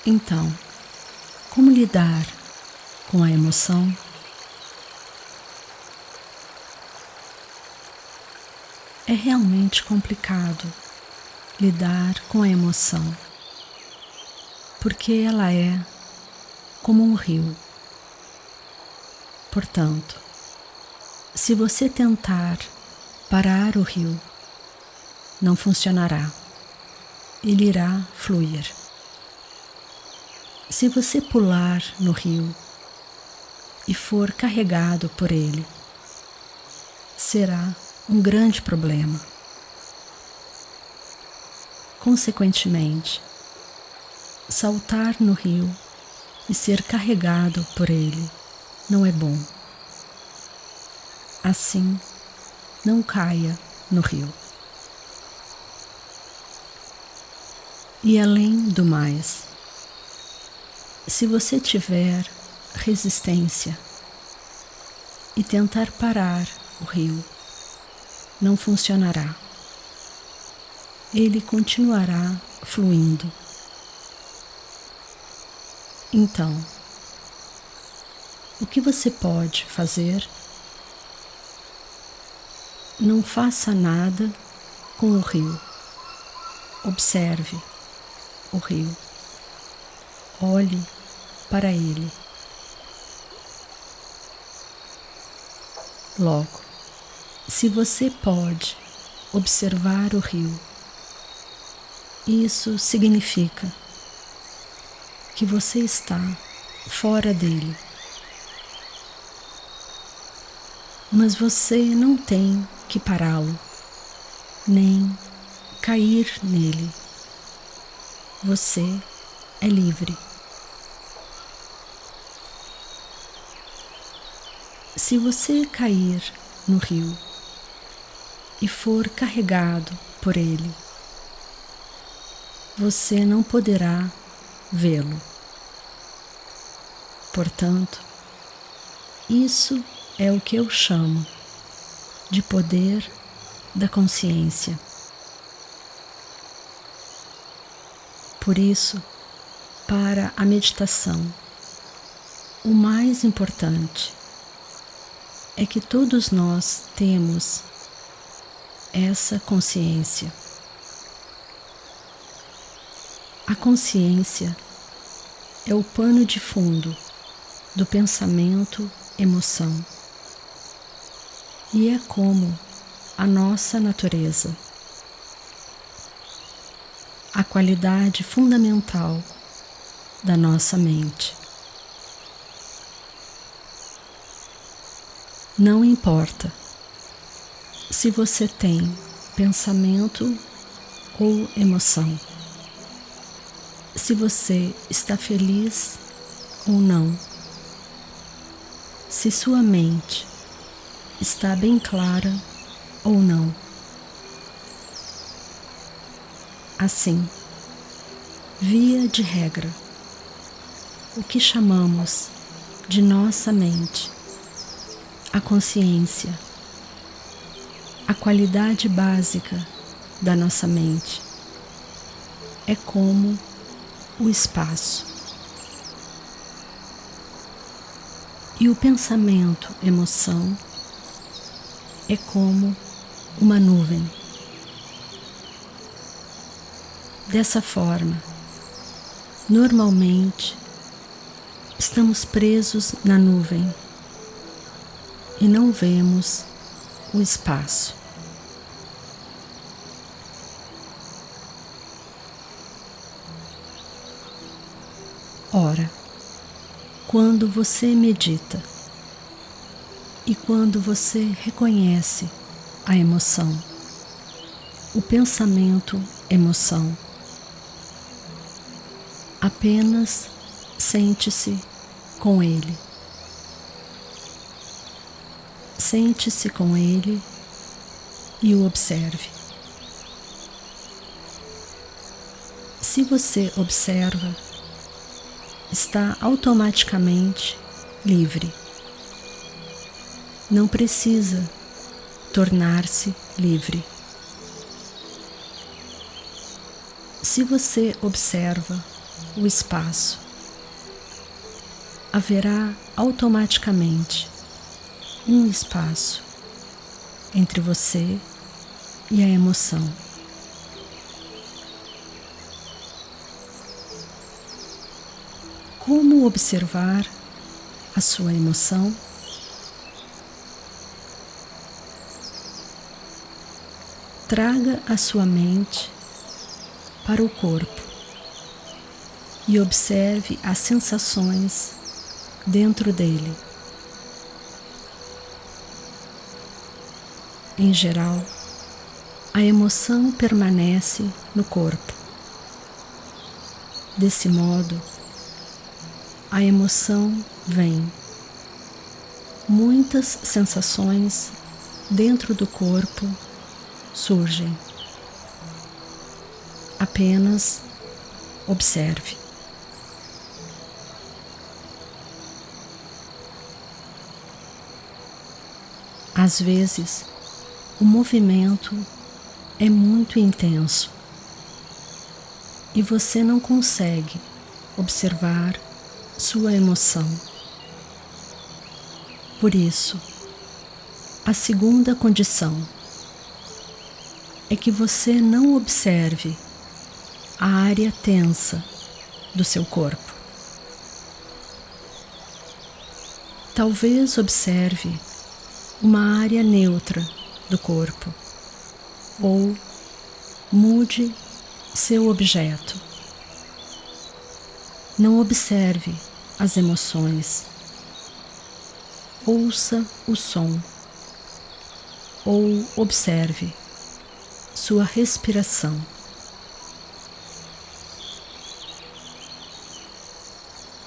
Então, como lidar com a emoção? É realmente complicado lidar com a emoção, porque ela é como um rio. Portanto, se você tentar parar o rio, não funcionará. Ele irá fluir. Se você pular no rio e for carregado por ele, será um grande problema. Consequentemente, saltar no rio e ser carregado por ele não é bom. Assim, não caia no rio. E além do mais, se você tiver resistência e tentar parar o rio, não funcionará. Ele continuará fluindo. Então, o que você pode fazer? Não faça nada com o rio. Observe o rio. Olhe para ele. Logo, se você pode observar o rio, isso significa que você está fora dele. Mas você não tem que pará-lo, nem cair nele. Você é livre. Se você cair no rio e for carregado por ele, você não poderá vê-lo. Portanto, isso é o que eu chamo de poder da consciência. Por isso, para a meditação, o mais importante é que todos nós temos essa consciência. A consciência é o pano de fundo do pensamento, emoção. E é como a nossa natureza, a qualidade fundamental da nossa mente. Não importa se você tem pensamento ou emoção, se você está feliz ou não, se sua mente está bem clara ou não. Assim, via de regra, o que chamamos de nossa mente, a consciência, a qualidade básica da nossa mente, é como o espaço. E o pensamento, emoção, é como uma nuvem. Dessa forma, normalmente, estamos presos na nuvem e não vemos o espaço. Ora, quando você medita e quando você reconhece a emoção, o pensamento, emoção, apenas sente-se com ele. Sente-se com ele e o observe. Se você observa, está automaticamente livre. Não precisa tornar-se livre. Se você observa o espaço. Haverá automaticamente um espaço entre você e a emoção. Como observar a sua emoção? Traga a sua mente para o corpo e observe as sensações dentro dele. Em geral, a emoção permanece no corpo. Desse modo, a emoção vem. Muitas sensações dentro do corpo surgem. Apenas observe. Às vezes, o movimento é muito intenso e você não consegue observar sua emoção. Por isso, a segunda condição é que você não observe a área tensa do seu corpo. Talvez observe uma área neutra do corpo ou mude seu objeto. Não observe as emoções. Ouça o som ou observe sua respiração.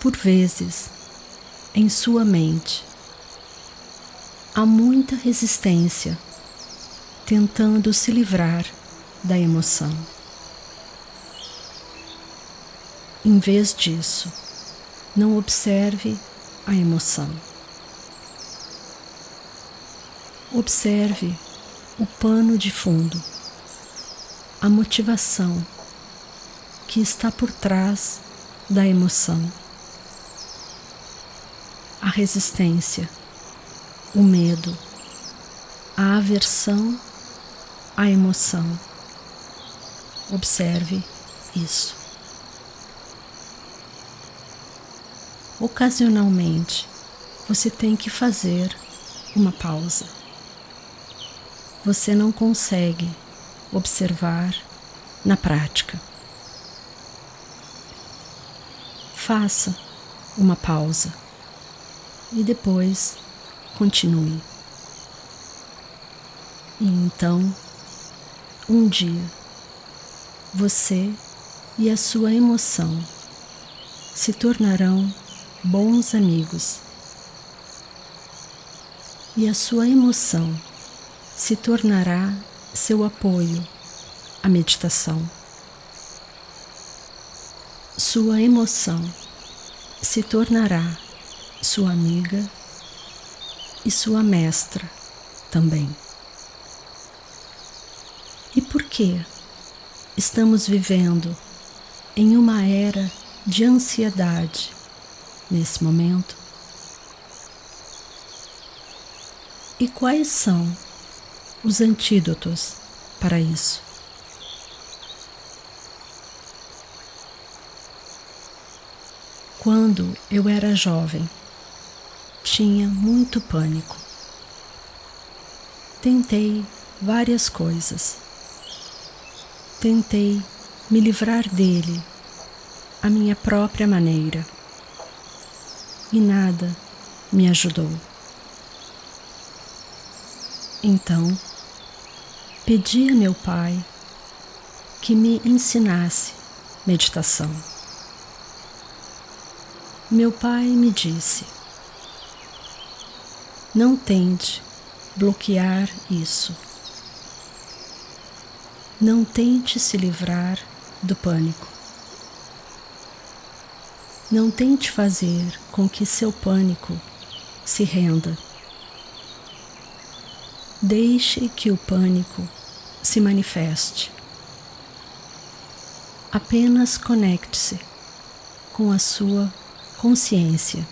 Por vezes, em sua mente, há muita resistência tentando se livrar da emoção. Em vez disso, não observe a emoção. Observe o pano de fundo, a motivação que está por trás da emoção, a resistência, o medo, a aversão à emoção. Observe isso. Ocasionalmente, você tem que fazer uma pausa. Você não consegue observar na prática. Faça uma pausa e depois continue. E então, um dia, você e a sua emoção se tornarão bons amigos. E a sua emoção se tornará seu apoio à meditação. Sua emoção se tornará sua amiga e sua mestra também. E por que estamos vivendo em uma era de ansiedade nesse momento? E quais são os antídotos para isso? Quando eu era jovem, tinha muito pânico. Tentei várias coisas. Tentei me livrar dele à minha própria maneira. E nada me ajudou. Então, pedi a meu pai que me ensinasse meditação. Meu pai me disse: não tente bloquear isso. Não tente se livrar do pânico. Não tente fazer com que seu pânico se renda. Deixe que o pânico se manifeste. Apenas conecte-se com a sua consciência.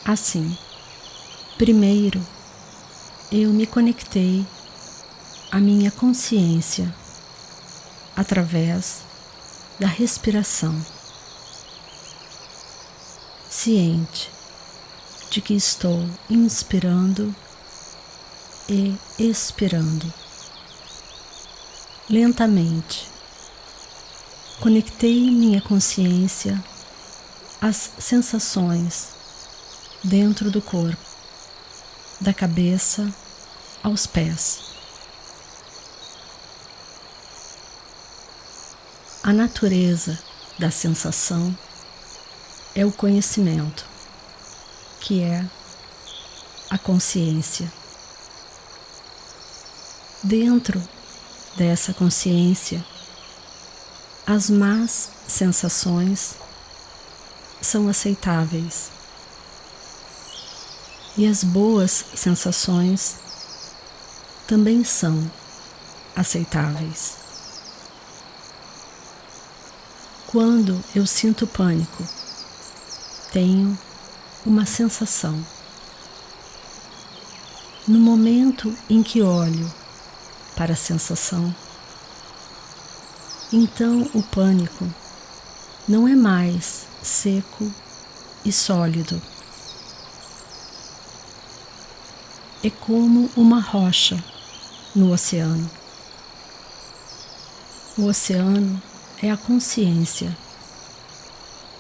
Assim, primeiro eu me conectei à minha consciência através da respiração, ciente de que estou inspirando e expirando. Lentamente, conectei minha consciência às sensações dentro do corpo, da cabeça aos pés. A natureza da sensação é o conhecimento, que é a consciência. Dentro dessa consciência, as más sensações são aceitáveis e as boas sensações também são aceitáveis. Quando eu sinto pânico, tenho uma sensação. No momento em que olho para a sensação, então o pânico não é mais seco e sólido. É como uma rocha no oceano. O oceano é a consciência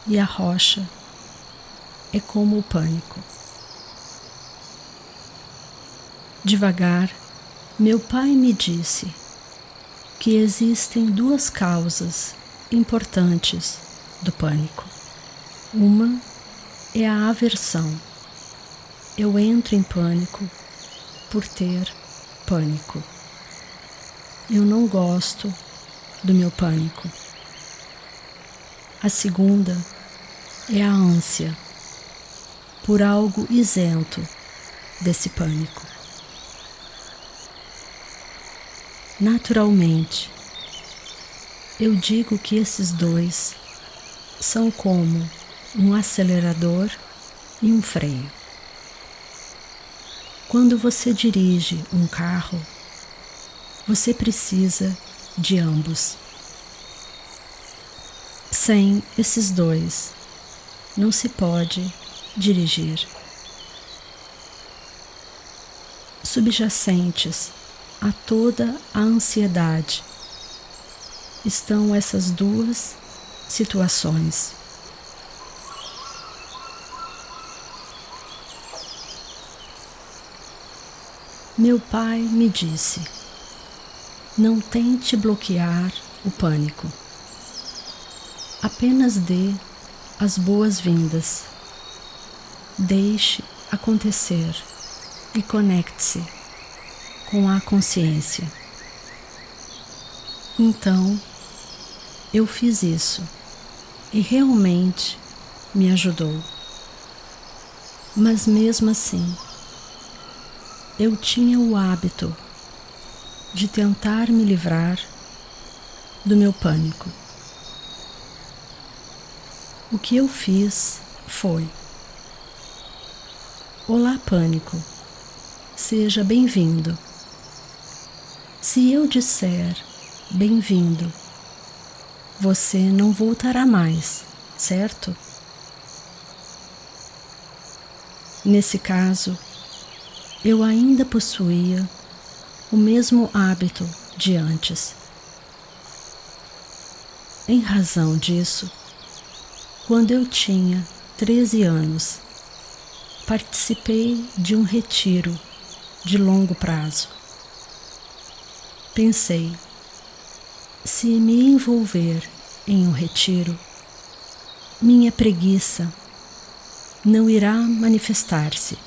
e a rocha é como o pânico. Devagar, meu pai me disse que existem duas causas importantes do pânico. Uma é a aversão. Eu entro em pânico por ter pânico. Eu não gosto do meu pânico. A segunda é a ânsia por algo isento desse pânico. Naturalmente, eu digo que esses dois são como um acelerador e um freio. Quando você dirige um carro, você precisa de ambos. Sem esses dois, não se pode dirigir. Subjacentes a toda a ansiedade estão essas duas situações. Meu pai me disse: não tente bloquear o pânico. Apenas dê as boas-vindas. Deixe acontecer e conecte-se com a consciência. Então, eu fiz isso e realmente me ajudou. Mas mesmo assim, eu tinha o hábito de tentar me livrar do meu pânico. O que eu fiz foi: olá, pânico, seja bem-vindo. Se eu disser bem-vindo, você não voltará mais, certo? Nesse caso, eu ainda possuía o mesmo hábito de antes. Em razão disso, quando eu tinha 13 anos, participei de um retiro de longo prazo. Pensei, se me envolver em um retiro, minha preguiça não irá manifestar-se.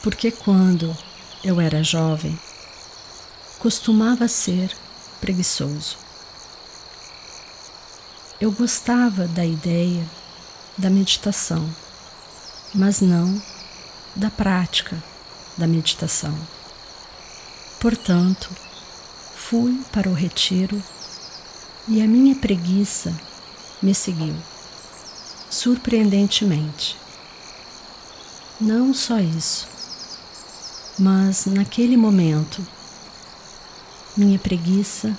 Porque quando eu era jovem, costumava ser preguiçoso. Eu gostava da ideia da meditação, mas não da prática da meditação. Portanto, fui para o retiro E a minha preguiça me seguiu, surpreendentemente. Não só isso, mas naquele momento, minha preguiça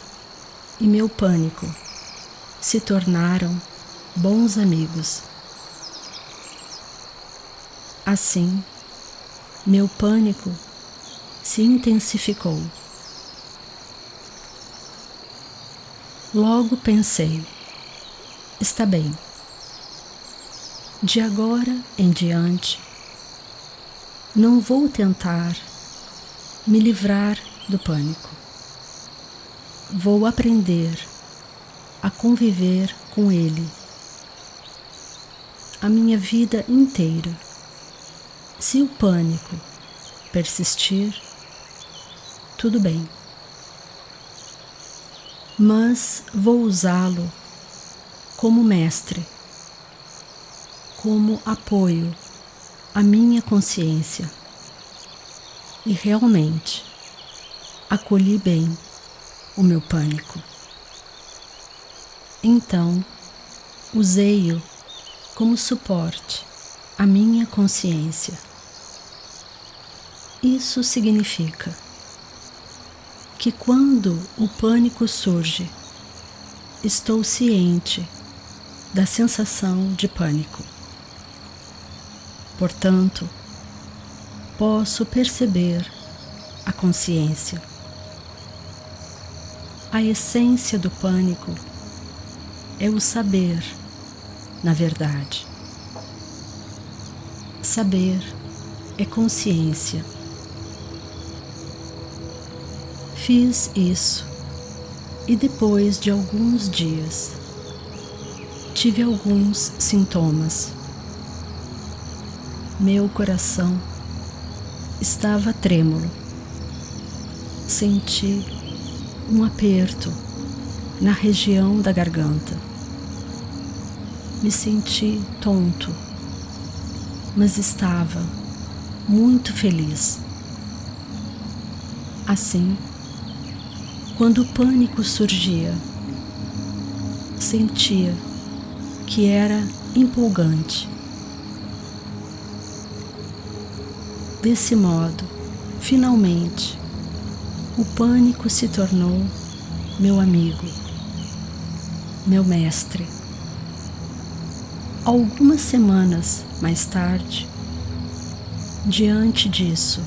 e meu pânico se tornaram bons amigos. Assim, meu pânico se intensificou. Logo pensei, está bem, de agora em diante, não vou tentar me livrar do pânico. Vou aprender a conviver com ele a minha vida inteira. Se o pânico persistir, tudo bem. Mas vou usá-lo como mestre, como apoio à minha consciência. E realmente acolhi bem o meu pânico. Então, usei-o como suporte à minha consciência. Isso significa que quando o pânico surge, estou ciente da sensação de pânico. Portanto, posso perceber a consciência. A essência do pânico é o saber, na verdade. Saber é consciência. Fiz isso e depois de alguns dias tive alguns sintomas. Meu coração estava trêmulo. Senti um aperto na região da garganta. Me senti tonto, mas estava muito feliz. Assim, quando o pânico surgia, sentia que era empolgante. Desse modo, finalmente, o pânico se tornou meu amigo, meu mestre. Algumas semanas mais tarde, diante disso,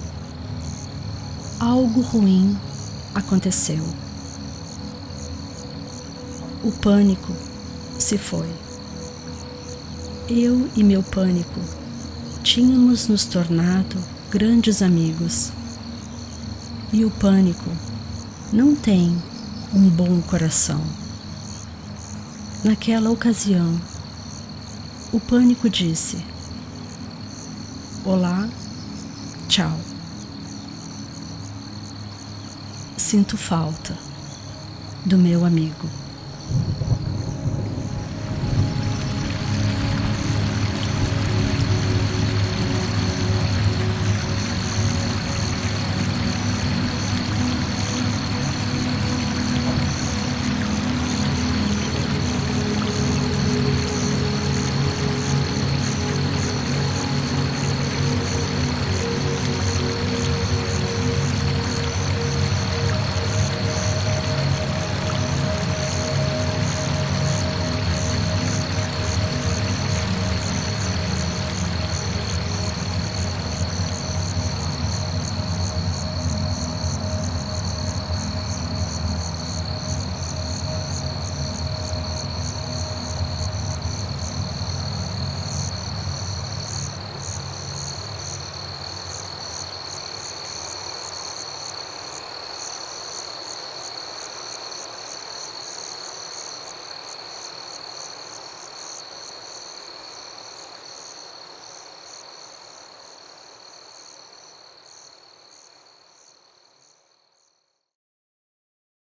algo ruim aconteceu. O pânico se foi. Eu e meu pânico tínhamos nos tornado grandes amigos. E o pânico não tem um bom coração. Naquela ocasião, o pânico disse: olá, tchau. Sinto falta do meu amigo.